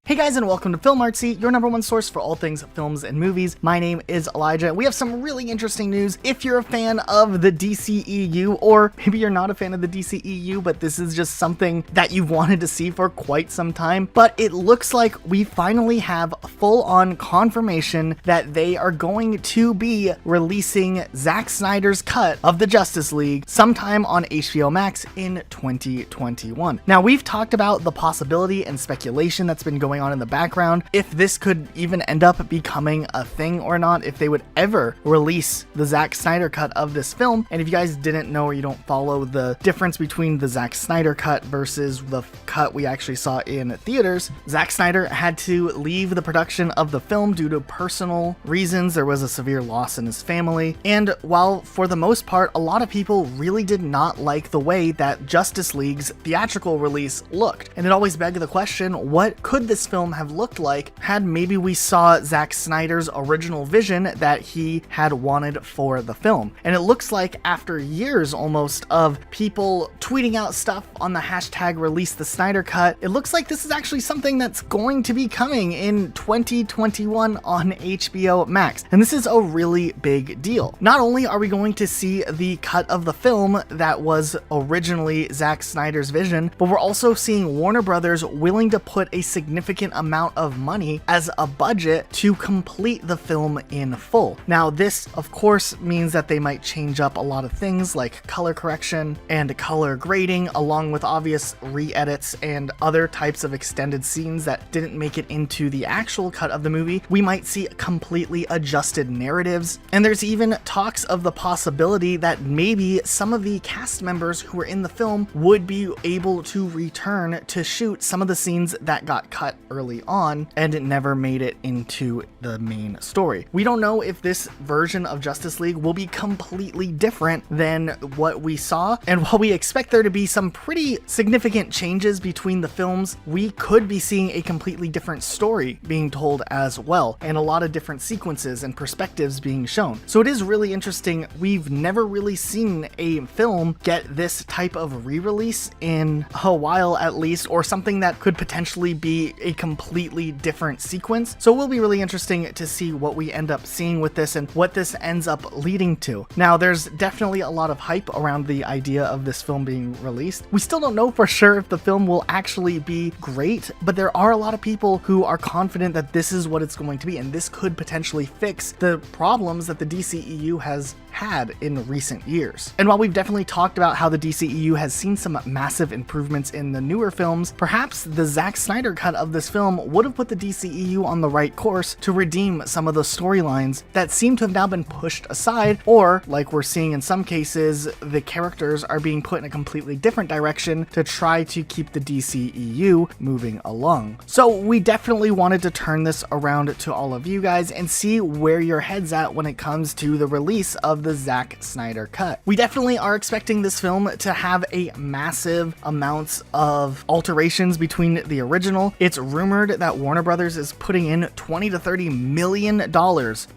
Hey guys, and welcome to FilmArtsy, your #1 source for all things films and movies. My name is Elijah. We have some really interesting news. If you're a fan of the DCEU, or maybe you're not a fan of the DCEU, but this is just something that you've wanted to see for quite some time, but it looks like we finally have full-on confirmation that they are going to be releasing Zack Snyder's cut of the Justice League sometime on HBO Max in 2021. Now, we've talked about the possibility and speculation that's been going on in the background, if this could even end up becoming a thing or not, if they would ever release the Zack Snyder cut of this film. And if you guys didn't know or you don't follow the difference between the Zack Snyder cut versus the cut we actually saw in theaters, Zack Snyder had to leave the production of the film due to personal reasons. There was a severe loss in his family, and while for the most part a lot of people really did not like the way that Justice League's theatrical release looked, and it always begged the question, what could this film have looked like had maybe we saw Zack Snyder's original vision that he had wanted for the film? And it looks like after years almost of people tweeting out stuff on the hashtag release the Snyder cut, it looks like this is actually something that's going to be coming in 2021 on HBO Max. And this is a really big deal. Not only are we going to see the cut of the film that was originally Zack Snyder's vision, but we're also seeing Warner Brothers willing to put a significant amount of money as a budget to complete the film in full. Now, this of course means that they might change up a lot of things like color correction and color grading, along with obvious re-edits and other types of extended scenes that didn't make it into the actual cut of the movie. We might see completely adjusted narratives, and there's even talks of the possibility that maybe some of the cast members who were in the film would be able to return to shoot some of the scenes that got cut early on and it never made it into the main story. We don't know if this version of Justice League will be completely different than what we saw, and while we expect there to be some pretty significant changes between the films, we could be seeing a completely different story being told as well, and a lot of different sequences and perspectives being shown. So it is really interesting. We've never really seen a film get this type of re-release in a while, at least, or something that could potentially be a completely different sequence. So it will be really interesting to see what we end up seeing with this and what this ends up leading to. Now, there's definitely a lot of hype around the idea of this film being released. We still don't know for sure if the film will actually be great, but there are a lot of people who are confident that this is what it's going to be, and this could potentially fix the problems that the DCEU has had in recent years. And while we've definitely talked about how the DCEU has seen some massive improvements in the newer films, perhaps the Zack Snyder cut of this film would have put the DCEU on the right course to redeem some of the storylines that seem to have now been pushed aside, or like we're seeing in some cases, the characters are being put in a completely different direction to try to keep the DCEU moving along. So we definitely wanted to turn this around to all of you guys and see where your head's at when it comes to the release of the Zack Snyder cut. We definitely are expecting this film to have a massive amounts of alterations between the original. It's rumored that Warner Brothers is putting in $20 to $30 million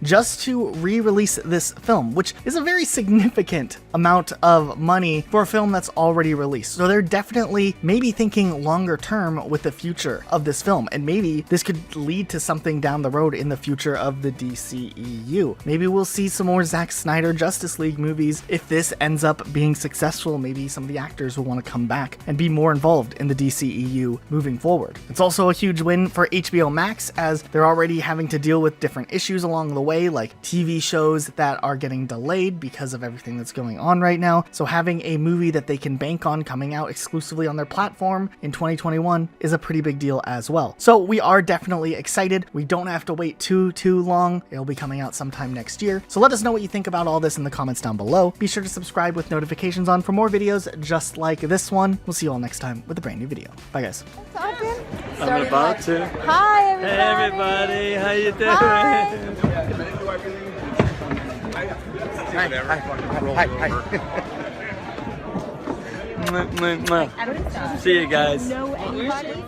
just to re-release this film, which is a very significant amount of money for a film that's already released. So they're definitely maybe thinking longer term with the future of this film, and maybe this could lead to something down the road in the future of the DCEU. Maybe we'll see some more Zack Snyder Justice League movies. If this ends up being successful, maybe some of the actors will want to come back and be more involved in the DCEU moving forward. It's also a huge win for HBO Max, as they're already having to deal with different issues along the way, like TV shows that are getting delayed because of everything that's going on right now. So having a movie that they can bank on coming out exclusively on their platform in 2021 is a pretty big deal as well. So we are definitely excited. We don't have to wait too long. It'll be coming out sometime next year. So let us know what you think about all this in the comments down below. Be sure to subscribe with notifications on for more videos just like this one. We'll see you all next time with a brand new video. Bye guys. I'm about to. Hi everybody. Hey everybody, how you doing? Hi. See you guys. Know anybody?